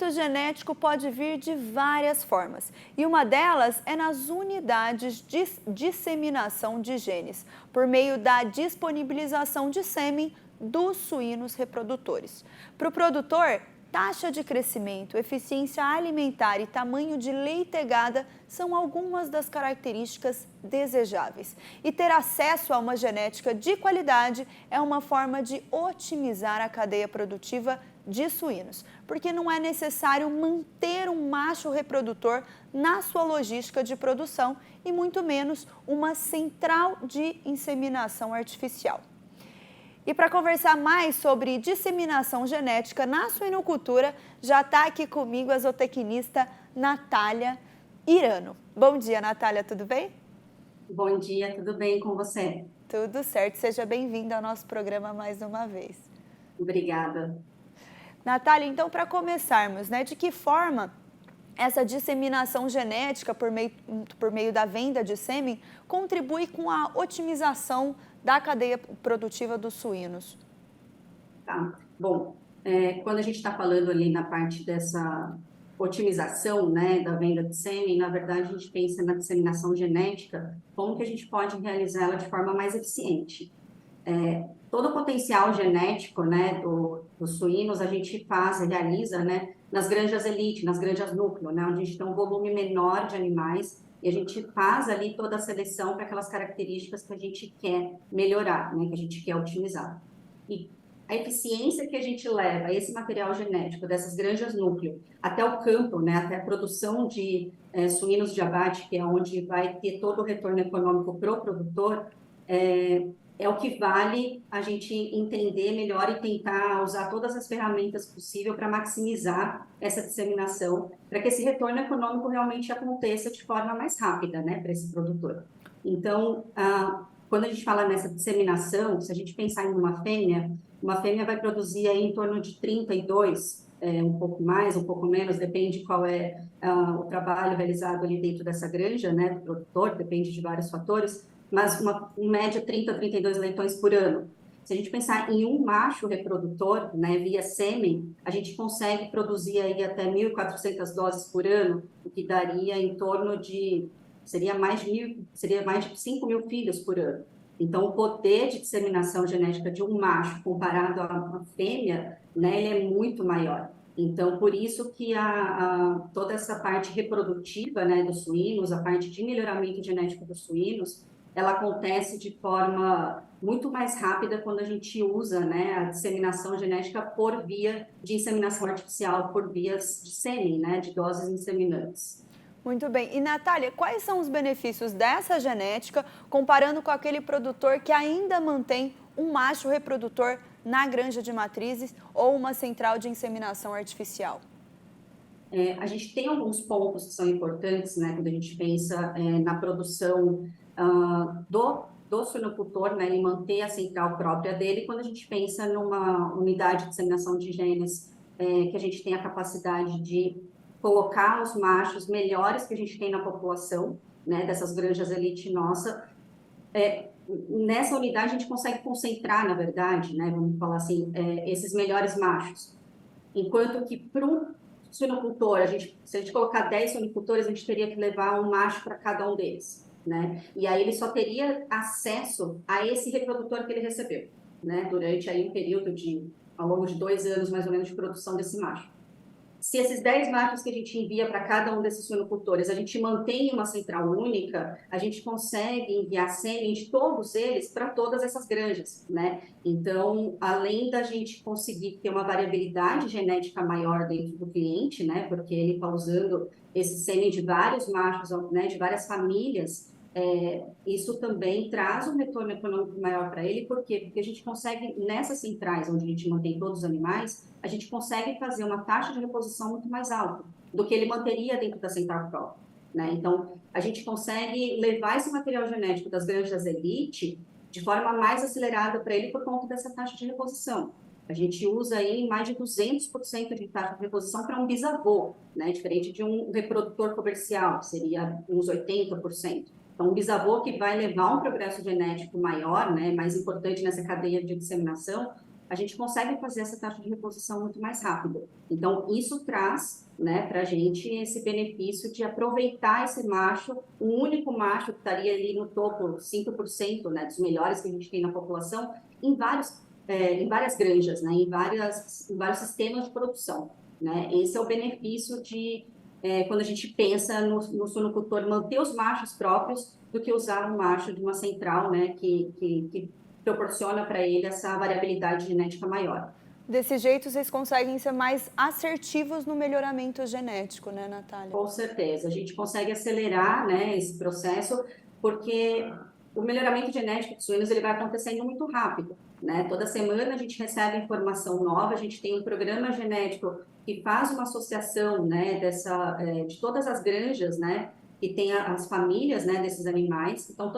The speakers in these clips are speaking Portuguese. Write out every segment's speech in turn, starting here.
aumento genético pode vir de várias formas, e uma delas é nas unidades de disseminação de genes, por meio da disponibilização de sêmen dos suínos reprodutores. Para o produtor, taxa de crescimento, eficiência alimentar e tamanho de leitegada são algumas das características desejáveis. E ter acesso a uma genética de qualidade é uma forma de otimizar a cadeia produtiva de suínos, porque não é necessário manter um macho reprodutor na sua logística de produção e muito menos uma central de inseminação artificial. E para conversar mais sobre disseminação genética na suinocultura, já está aqui comigo a zootecnista Natália Irano. Bom dia, Natália, tudo bem? Bom dia, tudo bem com você? Tudo certo, seja bem-vinda ao nosso programa mais uma vez. Obrigada. Natália, então para começarmos, de que forma essa disseminação genética por meio da venda de sêmen contribui com a otimização da cadeia produtiva dos suínos? Tá. Bom, quando a gente está falando ali na parte dessa otimização, né, da venda de sêmen, na verdade a gente pensa na disseminação genética, como que a gente pode realizar ela de forma mais eficiente. Todo o potencial genético, né, dos suínos a gente realiza, né, nas granjas elite, nas granjas núcleo, né, onde a gente tem um volume menor de animais e a gente faz ali toda a seleção para aquelas características que a gente quer melhorar, né, que a gente quer otimizar. E a eficiência que a gente leva esse material genético dessas granjas núcleo até o campo, né, até a produção de suínos de abate, que é onde vai ter todo o retorno econômico para o produtor, é o que vale a gente entender melhor e tentar usar todas as ferramentas possíveis para maximizar essa disseminação, para que esse retorno econômico realmente aconteça de forma mais rápida, né, para esse produtor. Então, quando a gente fala nessa disseminação, se a gente pensar em uma fêmea vai produzir aí em torno de 32, um pouco mais, um pouco menos, depende qual é o trabalho realizado ali dentro dessa granja, né, do produtor, depende de vários fatores, mas em média 30, 32 leitões por ano. Se a gente pensar em um macho reprodutor, né, via sêmen, a gente consegue produzir aí até 1.400 doses por ano, o que daria em torno de, seria mais de 5.000 filhos por ano. Então, o poder de disseminação genética de um macho comparado a uma fêmea, né, ele é muito maior. Então, por isso que toda essa parte reprodutiva, né, dos suínos, a parte de melhoramento genético dos suínos, ela acontece de forma muito mais rápida quando a gente usa, né, a disseminação genética por via de inseminação artificial, por vias de sêmen, né, de doses inseminantes. Muito bem. E, Natália, quais são os benefícios dessa genética comparando com aquele produtor que ainda mantém um macho reprodutor na granja de matrizes ou uma central de inseminação artificial? A gente tem alguns pontos que são importantes, né, quando a gente pensa na produção do suinocultor, né, ele manter a central própria dele, quando a gente pensa numa unidade de disseminação de genes que a gente tem a capacidade de colocar os machos melhores que a gente tem na população, né, dessas granjas elite nossa, nessa unidade a gente consegue concentrar, na verdade, né, vamos falar assim, esses melhores machos. Enquanto que para um suinocultor, se a gente colocar 10 suinocultores, a gente teria que levar um macho para cada um deles, né? E aí ele só teria acesso a esse reprodutor que ele recebeu, né? Durante aí um período ao longo de 2 anos, mais ou menos, de produção desse macho. Se esses 10 machos que a gente envia para cada um desses suinocultores, a gente mantém uma central única, a gente consegue enviar sêmen de todos eles para todas essas granjas, né? Então, além da gente conseguir ter uma variabilidade genética maior dentro do cliente, né? Porque ele está usando esse sêmen de vários machos, né? De várias famílias, isso também traz um retorno econômico maior para ele, por quê? Porque a gente consegue, nessas centrais onde a gente mantém todos os animais, a gente consegue fazer uma taxa de reposição muito mais alta do que ele manteria dentro da central própria, né? Então, a gente consegue levar esse material genético das granjas elite de forma mais acelerada para ele por conta dessa taxa de reposição. A gente usa aí mais de 200% de taxa de reposição para um bisavô, né? Diferente de um reprodutor comercial, que seria uns 80%. Então, um bisavô que vai levar um progresso genético maior, né, mais importante nessa cadeia de disseminação, a gente consegue fazer essa taxa de reposição muito mais rápida. Então, isso traz, né, para a gente esse benefício de aproveitar esse macho, um único macho que estaria ali no topo, 5%, né, dos melhores que a gente tem na população, em várias granjas, né, em vários sistemas de produção. Né? Esse é o benefício de, quando a gente pensa no suinocultor manter os machos próprios, do que usar um macho de uma central, né, que proporciona para ele essa variabilidade genética maior. Desse jeito, vocês conseguem ser mais assertivos no melhoramento genético, né, Natália? Com certeza, a gente consegue acelerar, né, esse processo, porque o melhoramento genético de suínos ele vai acontecendo muito rápido, né? Toda semana a gente recebe informação nova, a gente tem um programa genético que faz uma associação, né, de todas as granjas, né, que tem as famílias, né, desses animais. Então,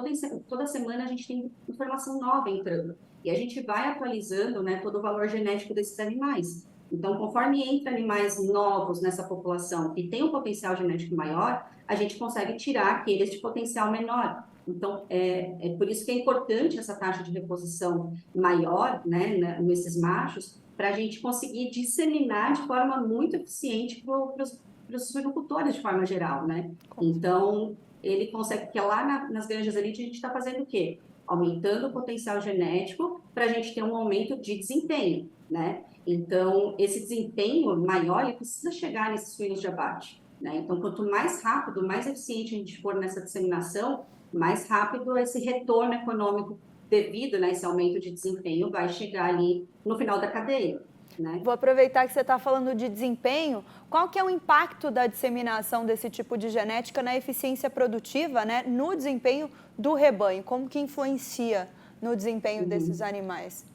toda semana a gente tem informação nova entrando. E a gente vai atualizando, né, todo o valor genético desses animais. Então, conforme entra animais novos nessa população que tem um potencial genético maior, a gente consegue tirar aqueles de potencial menor. Então, é por isso que é importante essa taxa de reposição maior, né, nesses machos, para a gente conseguir disseminar de forma muito eficiente para os suinocultores de forma geral, né? Então, ele consegue, porque lá nas granjas elite a gente está fazendo o quê? Aumentando o potencial genético para a gente ter um aumento de desempenho, né? Então, esse desempenho maior, ele precisa chegar nesses suínos de abate, né? Então, quanto mais rápido, mais eficiente a gente for nessa disseminação, mais rápido esse retorno econômico devido, né, esse aumento de desempenho vai chegar ali no final da cadeia. Né? Vou aproveitar que você está falando de desempenho. Qual que é o impacto da disseminação desse tipo de genética na eficiência produtiva, né, no desempenho do rebanho? Como que influencia no desempenho desses animais?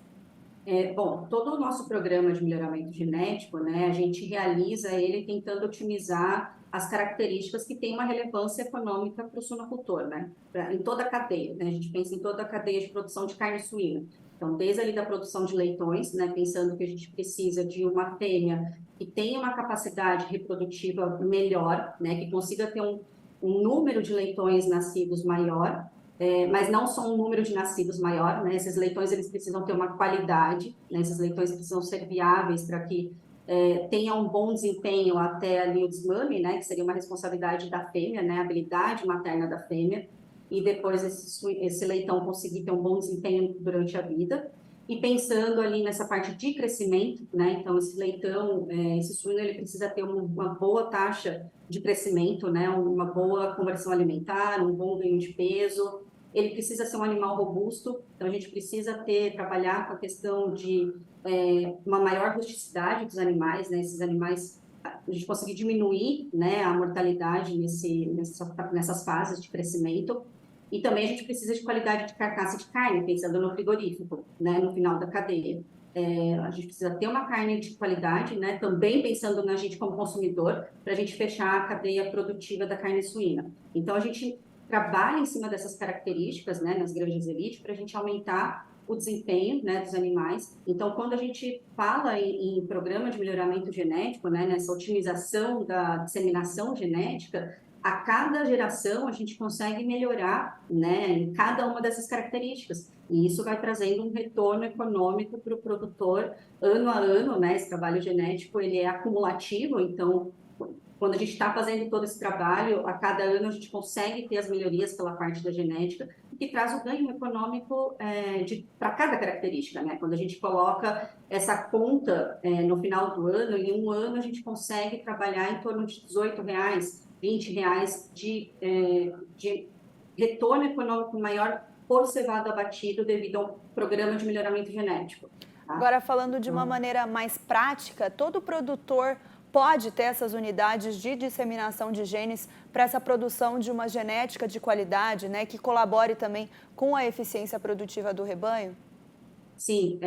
Bom, todo o nosso programa de melhoramento genético, né, a gente realiza ele tentando otimizar as características que têm uma relevância econômica para o suinocultor, né, em toda a cadeia, né, a gente pensa em toda a cadeia de produção de carne suína. Então, desde ali da produção de leitões, né, pensando que a gente precisa de uma fêmea que tenha uma capacidade reprodutiva melhor, né, que consiga ter um número de leitões nascidos maior, mas não só um número de nascidos maior, né? Esses leitões eles precisam ter uma qualidade, né? Esses leitões precisam ser viáveis para que tenha um bom desempenho até ali o desmame, né? Que seria uma responsabilidade da fêmea, né? A habilidade materna da fêmea, e depois esse leitão conseguir ter um bom desempenho durante a vida. E pensando ali nessa parte de crescimento, né? Então, esse leitão, esse suíno, ele precisa ter uma boa taxa de crescimento, né? Uma boa conversão alimentar, um bom ganho de peso. Ele precisa ser um animal robusto, então a gente precisa trabalhar com a questão de uma maior rusticidade dos animais, né? Esses animais, a gente conseguir diminuir, né, a mortalidade nessas fases de crescimento. E também a gente precisa de qualidade de carcaça de carne, pensando no frigorífico, né, no final da cadeia. A gente precisa ter uma carne de qualidade, né, também pensando na gente como consumidor, para a gente fechar a cadeia produtiva da carne suína. Então, a gente trabalha em cima dessas características, né, nas granjas elite, para a gente aumentar o desempenho, né, dos animais. Então, quando a gente fala em programa de melhoramento genético, né, nessa otimização da disseminação genética, a cada geração a gente consegue melhorar, né, em cada uma dessas características. E isso vai trazendo um retorno econômico para o produtor ano a ano, né? Esse trabalho genético ele é acumulativo, então quando a gente está fazendo todo esse trabalho, a cada ano a gente consegue ter as melhorias pela parte da genética, que traz o ganho econômico para cada característica, né? Quando a gente coloca essa conta no final do ano, em um ano a gente consegue trabalhar em torno de R$18, R$20 de retorno econômico maior por cevado abatido devido ao programa de melhoramento genético. Tá? Agora, falando de uma maneira mais prática, todo produtor pode ter essas unidades de disseminação de genes para essa produção de uma genética de qualidade, né, que colabore também com a eficiência produtiva do rebanho? Sim,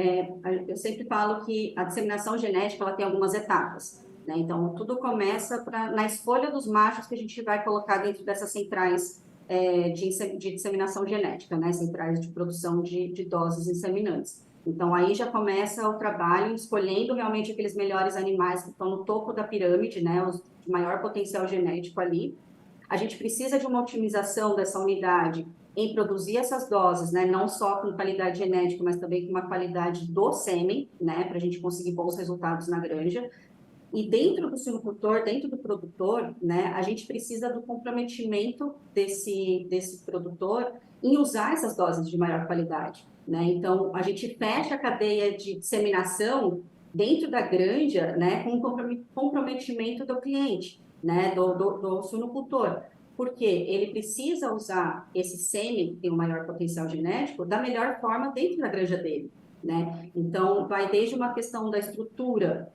eu sempre falo que a disseminação genética ela tem algumas etapas. Né? Então, tudo começa na escolha dos machos que a gente vai colocar dentro dessas centrais de disseminação genética, né? Centrais de produção de doses inseminantes. Então, aí já começa o trabalho escolhendo realmente aqueles melhores animais que estão no topo da pirâmide, né? Os de maior potencial genético ali. A gente precisa de uma otimização dessa unidade em produzir essas doses, né, não só com qualidade genética, mas também com uma qualidade do sêmen, né, para a gente conseguir bons resultados na granja. E dentro do suinocultor, dentro do produtor, né, a gente precisa do comprometimento desse produtor em usar essas doses de maior qualidade, né? Então, a gente fecha a cadeia de disseminação dentro da granja, né, com o comprometimento do cliente, né, do suinocultor. Porque ele precisa usar esse sêmen, que tem um maior potencial genético, da melhor forma dentro da granja dele, né? Então, vai desde uma questão da estrutura,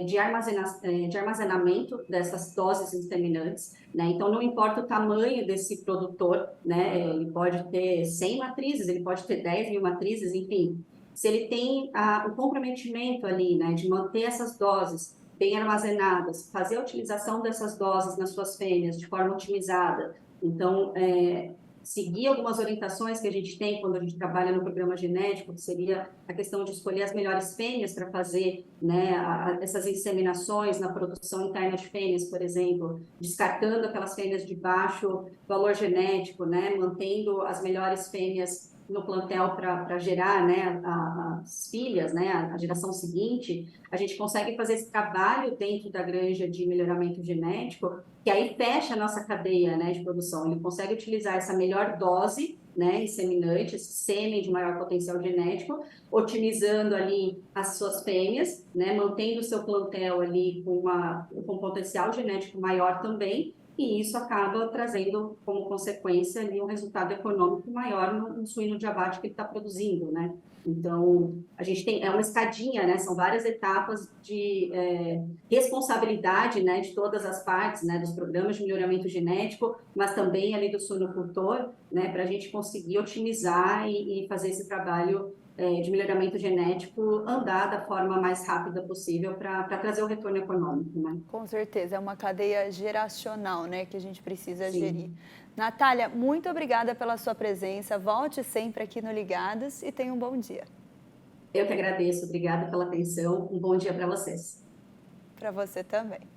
de armazenamento dessas doses inseminantes, né? Então, não importa o tamanho desse produtor, né? Ele pode ter 100 matrizes, ele pode ter 10 mil matrizes, enfim. Se ele tem o comprometimento ali, né, de manter essas doses bem armazenadas, fazer a utilização dessas doses nas suas fêmeas de forma otimizada, então, seguir algumas orientações que a gente tem quando a gente trabalha no programa genético, que seria a questão de escolher as melhores fêmeas para fazer, né, essas inseminações na produção interna de fêmeas, por exemplo, descartando aquelas fêmeas de baixo valor genético, né, mantendo as melhores fêmeas no plantel para gerar, né, as filhas, né, a geração seguinte. A gente consegue fazer esse trabalho dentro da granja de melhoramento genético, que aí fecha a nossa cadeia, né, de produção. Ele consegue utilizar essa melhor dose, né, inseminante, esse sêmen de maior potencial genético, otimizando ali as suas fêmeas, né, mantendo o seu plantel ali com potencial genético maior também, e isso acaba trazendo como consequência ali um resultado econômico maior no suíno de abate que ele está produzindo, né? Então, a gente tem, uma escadinha, né? São várias etapas de responsabilidade, né, de todas as partes, né, dos programas de melhoramento genético, mas também ali do suinocultor, né, para a gente conseguir otimizar e fazer esse trabalho de melhoramento genético andar da forma mais rápida possível para trazer o retorno econômico, né? Com certeza, é uma cadeia geracional, né, que a gente precisa gerir. Sim. Natália, muito obrigada pela sua presença. Volte sempre aqui no Ligados e tenha um bom dia. Eu que agradeço, obrigada pela atenção, um bom dia para vocês. Para você também.